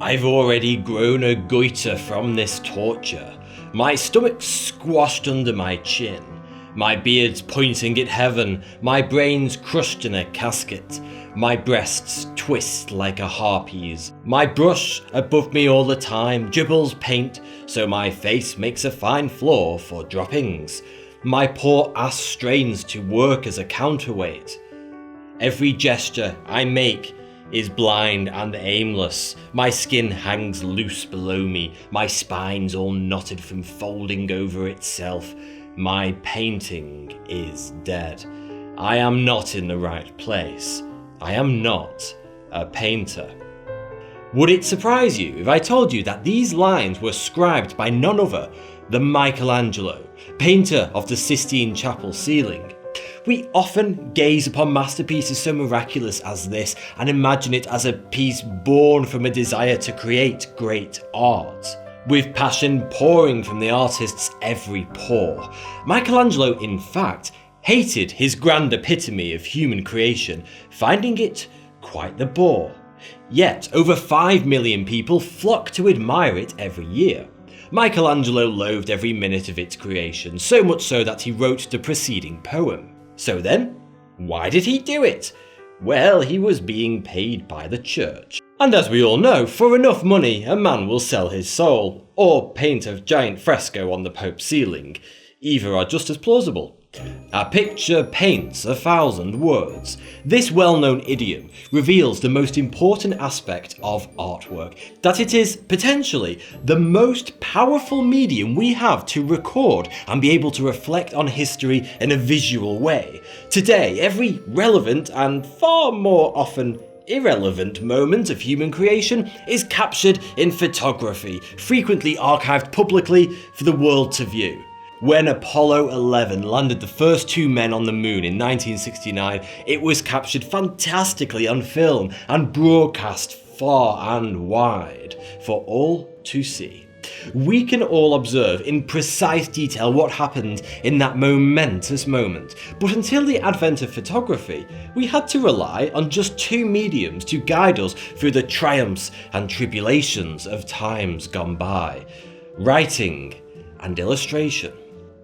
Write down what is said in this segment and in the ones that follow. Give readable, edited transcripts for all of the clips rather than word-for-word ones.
I've already grown a goiter from this torture, my stomach squashed under my chin, my beard's pointing at heaven, my brain's crushed in a casket, my breasts twist like a harpy's, my brush above me all the time dribbles paint so my face makes a fine floor for droppings, my poor ass strains to work as a counterweight. Every gesture I make is blind and aimless, my skin hangs loose below me, my spine's all knotted from folding over itself, my painting is dead. I am not in the right place. I am not a painter. Would it surprise you if I told you that these lines were scribed by none other than Michelangelo, painter of the Sistine Chapel ceiling? We often gaze upon masterpieces so miraculous as this and imagine it as a piece born from a desire to create great art, with passion pouring from the artist's every pore. Michelangelo, in fact, hated his grand epitome of human creation, finding it quite the bore. Yet, over 5 million people flock to admire it every year. Michelangelo loathed every minute of its creation, so much so that he wrote the preceding poem. So then, why did he do it? Well, he was being paid by the church. And as we all know, for enough money, a man will sell his soul, or paint a giant fresco on the Pope's ceiling. Either are just as plausible. A picture paints 1,000 words. This well-known idiom reveals the most important aspect of artwork, that it is potentially the most powerful medium we have to record and be able to reflect on history in a visual way. Today, every relevant and far more often irrelevant moment of human creation is captured in photography, frequently archived publicly for the world to view. When Apollo 11 landed the first 2 men on the moon in 1969, it was captured fantastically on film and broadcast far and wide for all to see. We can all observe in precise detail what happened in that momentous moment, but until the advent of photography, we had to rely on just 2 mediums to guide us through the triumphs and tribulations of times gone by: writing and illustration.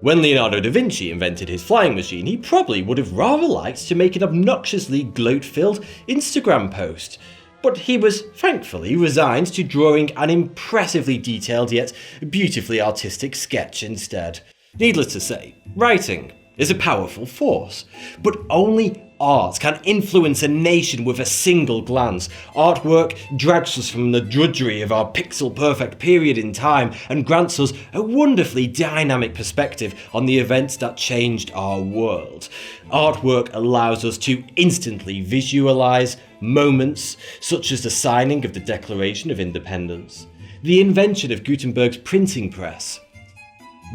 When Leonardo da Vinci invented his flying machine, he probably would have rather liked to make an obnoxiously gloat-filled Instagram post. But he was thankfully resigned to drawing an impressively detailed yet beautifully artistic sketch instead. Needless to say, writing is a powerful force, but only art can influence a nation with a single glance. Artwork drags us from the drudgery of our pixel-perfect period in time and grants us a wonderfully dynamic perspective on the events that changed our world. Artwork allows us to instantly visualize moments such as the signing of the Declaration of Independence, the invention of Gutenberg's printing press,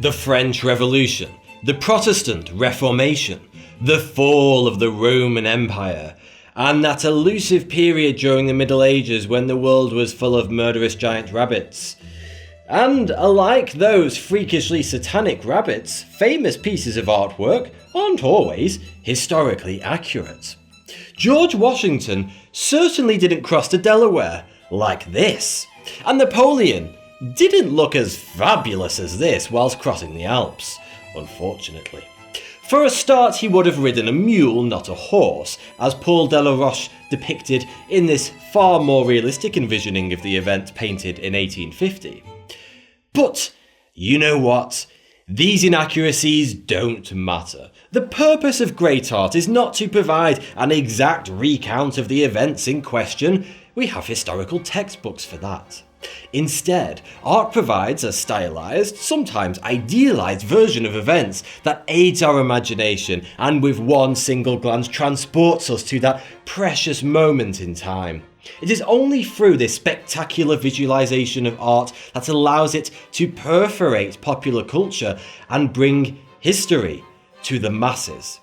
the French Revolution, the Protestant Reformation, the fall of the Roman Empire, and that elusive period during the Middle Ages when the world was full of murderous giant rabbits. And alike those freakishly satanic rabbits, famous pieces of artwork aren't always historically accurate. George Washington certainly didn't cross the Delaware like this, and Napoleon didn't look as fabulous as this whilst crossing the Alps, unfortunately. For a start, he would have ridden a mule, not a horse, as Paul Delaroche depicted in this far more realistic envisioning of the event painted in 1850. But, you know what? These inaccuracies don't matter. The purpose of great art is not to provide an exact recount of the events in question. We have historical textbooks for that. Instead, art provides a stylized, sometimes idealized version of events that aids our imagination and with one single glance transports us to that precious moment in time. It is only through this spectacular visualization of art that allows it to perforate popular culture and bring history to the masses.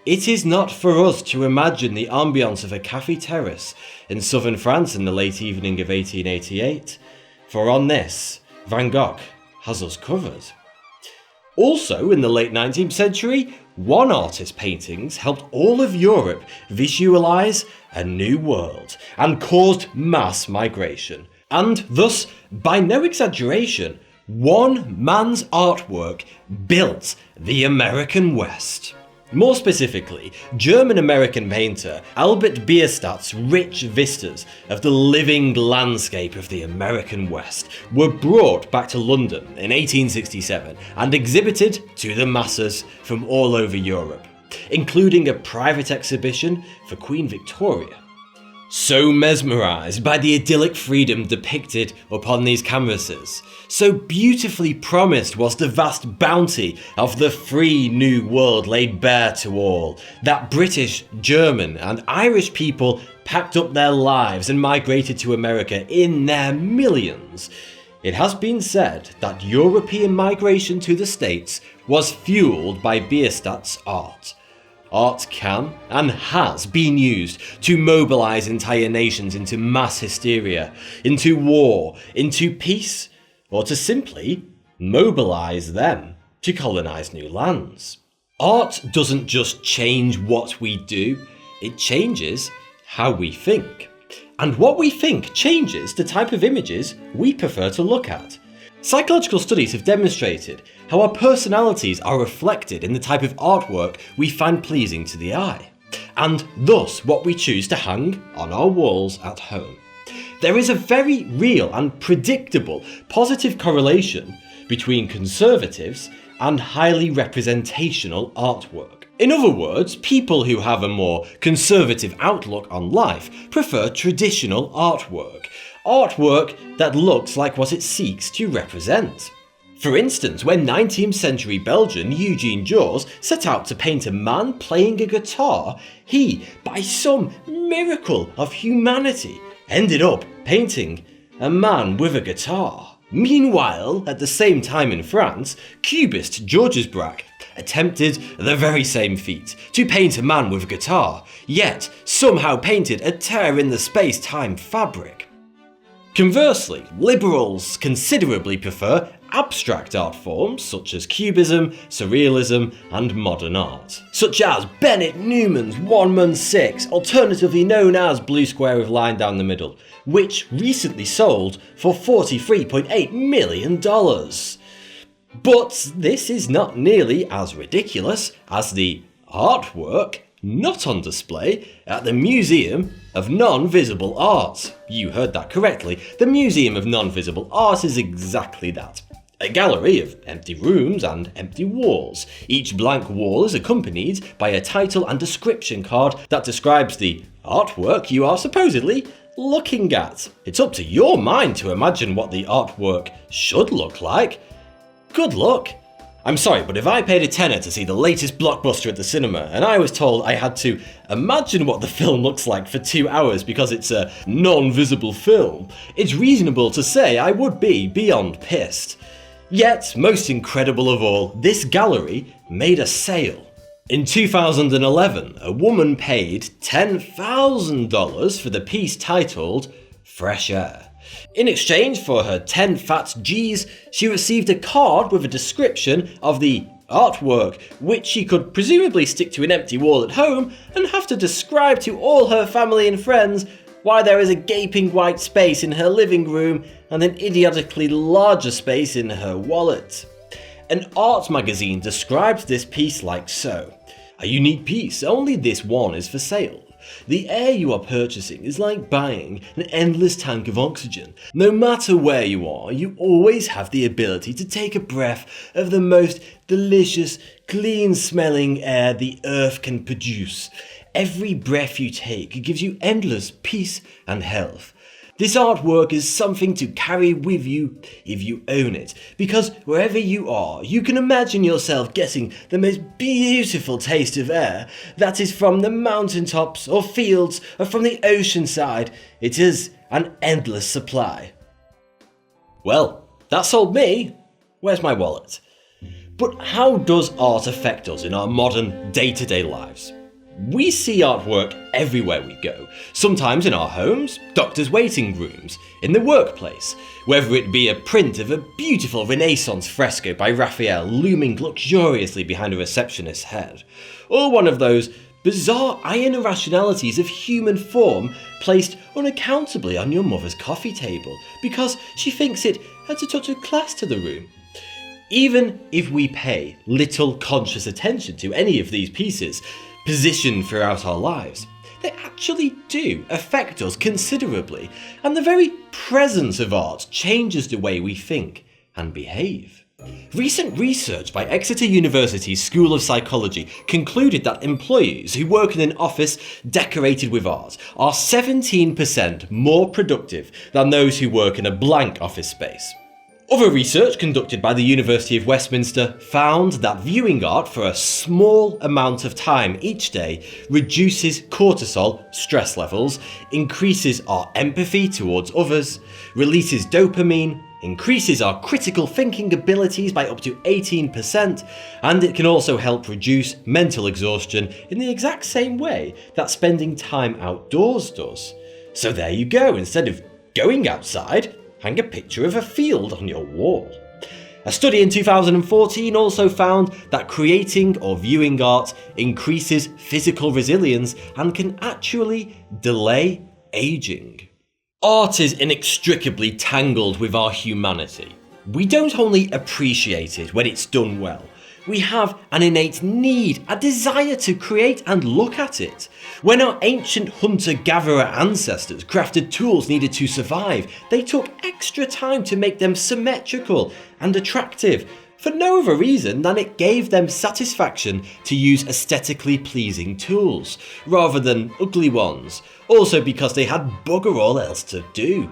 It is not for us to imagine the ambience of a café terrace in southern France in the late evening of 1888, for on this, Van Gogh has us covered. Also, in the late 19th century, one artist's paintings helped all of Europe visualize a new world and caused mass migration. And thus, by no exaggeration, one man's artwork built the American West. More specifically, German-American painter Albert Bierstadt's rich vistas of the living landscape of the American West were brought back to London in 1867 and exhibited to the masses from all over Europe, including a private exhibition for Queen Victoria. So mesmerised by the idyllic freedom depicted upon these canvases, so beautifully promised was the vast bounty of the free new world laid bare to all, that British, German and Irish people packed up their lives and migrated to America in their millions. It has been said that European migration to the States was fueled by Bierstadt's art. Art can and has been used to mobilise entire nations into mass hysteria, into war, into peace, or to simply mobilise them to colonise new lands. Art doesn't just change what we do, it changes how we think. And what we think changes the type of images we prefer to look at. Psychological studies have demonstrated how our personalities are reflected in the type of artwork we find pleasing to the eye, and thus what we choose to hang on our walls at home. There is a very real and predictable positive correlation between conservatives and highly representational artwork. In other words, people who have a more conservative outlook on life prefer traditional artwork that looks like what it seeks to represent. For instance, when 19th century Belgian Eugene Jaws set out to paint a man playing a guitar, he, by some miracle of humanity, ended up painting a man with a guitar. Meanwhile, at the same time in France, Cubist Georges Braque attempted the very same feat, to paint a man with a guitar, yet somehow painted a tear in the space-time fabric. Conversely, liberals considerably prefer abstract art forms such as cubism, surrealism and modern art, such as Bennett Newman's 1-6, alternatively known as Blue Square with Line Down the Middle, which recently sold for $43.8 million. But this is not nearly as ridiculous as the artwork not on display at the Museum of Non-Visible Art. You heard that correctly. The Museum of Non-Visible Art is exactly that. A gallery of empty rooms and empty walls. Each blank wall is accompanied by a title and description card that describes the artwork you are supposedly looking at. It's up to your mind to imagine what the artwork should look like. Good luck. I'm sorry, but if I paid a tenner to see the latest blockbuster at the cinema and I was told I had to imagine what the film looks like for 2 hours because it's a non-visible film, it's reasonable to say I would be beyond pissed. Yet, most incredible of all, this gallery made a sale. In 2011, a woman paid $10,000 for the piece titled Fresh Air. In exchange for her 10 fat G's, she received a card with a description of the artwork, which she could presumably stick to an empty wall at home and have to describe to all her family and friends why there is a gaping white space in her living room and an idiotically larger space in her wallet. An art magazine described this piece like so: "A unique piece, only this one is for sale. The air you are purchasing is like buying an endless tank of oxygen. No matter where you are, you always have the ability to take a breath of the most delicious, clean-smelling air the earth can produce. Every breath you take gives you endless peace and health. This artwork is something to carry with you if you own it, because wherever you are, you can imagine yourself getting the most beautiful taste of air that is from the mountaintops or fields or from the ocean side. It is an endless supply." Well, that sold me. Where's my wallet? But how does art affect us in our modern day-to-day lives? We see artwork everywhere we go, sometimes in our homes, doctors' waiting rooms, in the workplace, whether it be a print of a beautiful Renaissance fresco by Raphael looming luxuriously behind a receptionist's head, or one of those bizarre iron irrationalities of human form placed unaccountably on your mother's coffee table because she thinks it adds a touch of class to the room. Even if we pay little conscious attention to any of these pieces, positioned throughout our lives, they actually do affect us considerably, and the very presence of art changes the way we think and behave. Recent research by Exeter University's School of Psychology concluded that employees who work in an office decorated with art are 17% more productive than those who work in a blank office space. Other research conducted by the University of Westminster found that viewing art for a small amount of time each day reduces cortisol, stress levels, increases our empathy towards others, releases dopamine, increases our critical thinking abilities by up to 18%, and it can also help reduce mental exhaustion in the exact same way that spending time outdoors does. So there you go, instead of going outside, hang a picture of a field on your wall. A study in 2014 also found that creating or viewing art increases physical resilience and can actually delay aging. Art is inextricably tangled with our humanity. We don't only appreciate it when it's done well, we have an innate need, a desire to create and look at it. When our ancient hunter-gatherer ancestors crafted tools needed to survive, they took extra time to make them symmetrical and attractive, for no other reason than it gave them satisfaction to use aesthetically pleasing tools, rather than ugly ones, also because they had bugger all else to do.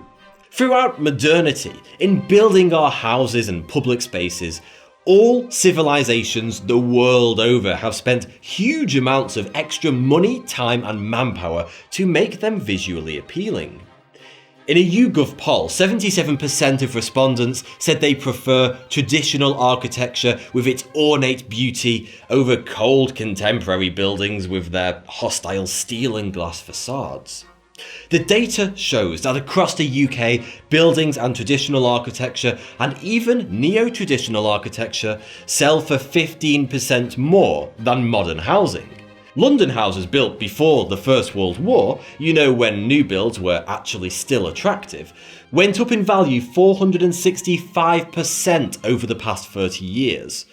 Throughout modernity, in building our houses and public spaces, all civilizations the world over have spent huge amounts of extra money, time and manpower to make them visually appealing. In a YouGov poll, 77% of respondents said they prefer traditional architecture with its ornate beauty over cold contemporary buildings with their hostile steel and glass facades. The data shows that across the UK, buildings and traditional architecture, and even neo-traditional architecture, sell for 15% more than modern housing. London houses built before the First World War, you know, when new builds were actually still attractive, went up in value 465% over the past 30 years.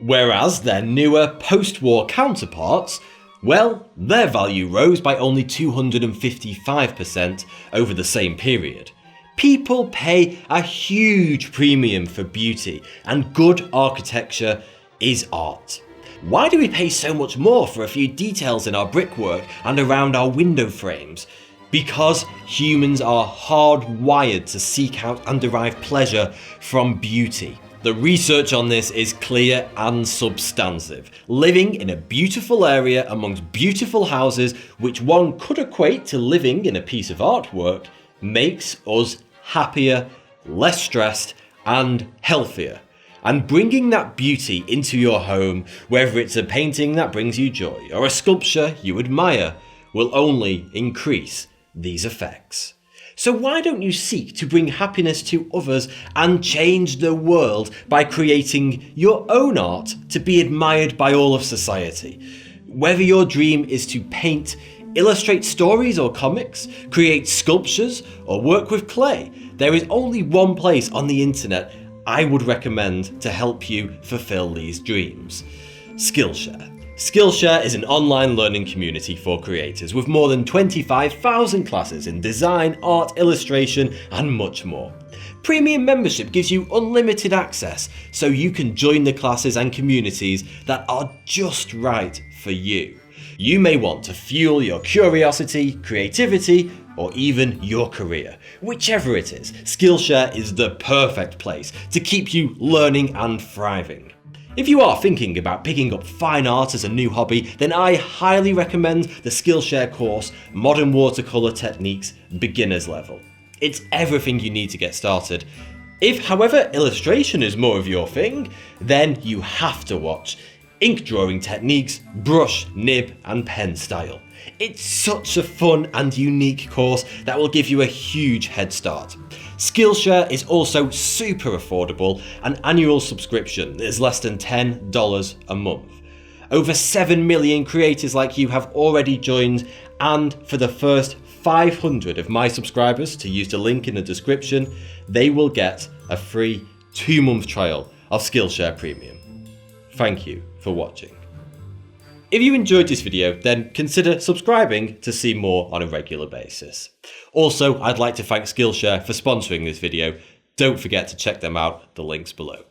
Whereas their newer post-war counterparts, well, their value rose by only 255% over the same period. People pay a huge premium for beauty, and good architecture is art. Why do we pay so much more for a few details in our brickwork and around our window frames? Because humans are hardwired to seek out and derive pleasure from beauty. The research on this is clear and substantive. Living in a beautiful area amongst beautiful houses, which one could equate to living in a piece of artwork, makes us happier, less stressed, and healthier. And bringing that beauty into your home, whether it's a painting that brings you joy or a sculpture you admire, will only increase these effects. So why don't you seek to bring happiness to others and change the world by creating your own art to be admired by all of society? Whether your dream is to paint, illustrate stories or comics, create sculptures, or work with clay, there is only one place on the internet I would recommend to help you fulfill these dreams: Skillshare. Skillshare is an online learning community for creators with more than 25,000 classes in design, art, illustration, and much more. Premium membership gives you unlimited access, so you can join the classes and communities that are just right for you. You may want to fuel your curiosity, creativity, or even your career. Whichever it is, Skillshare is the perfect place to keep you learning and thriving. If you are thinking about picking up fine art as a new hobby, then I highly recommend the Skillshare course, Modern Watercolour Techniques, Beginner's Level. It's everything you need to get started. If, however, illustration is more of your thing, then you have to watch Ink Drawing Techniques, Brush, Nib and Pen Style. It's such a fun and unique course that will give you a huge head start. Skillshare is also super affordable. An annual subscription is less than $10 a month. Over 7 million creators like you have already joined, and for the first 500 of my subscribers to use the link in the description, they will get a free 2-month trial of Skillshare Premium. Thank you for watching. If you enjoyed this video, then consider subscribing to see more on a regular basis. Also, I'd like to thank Skillshare for sponsoring this video. Don't forget to check them out, the link's below.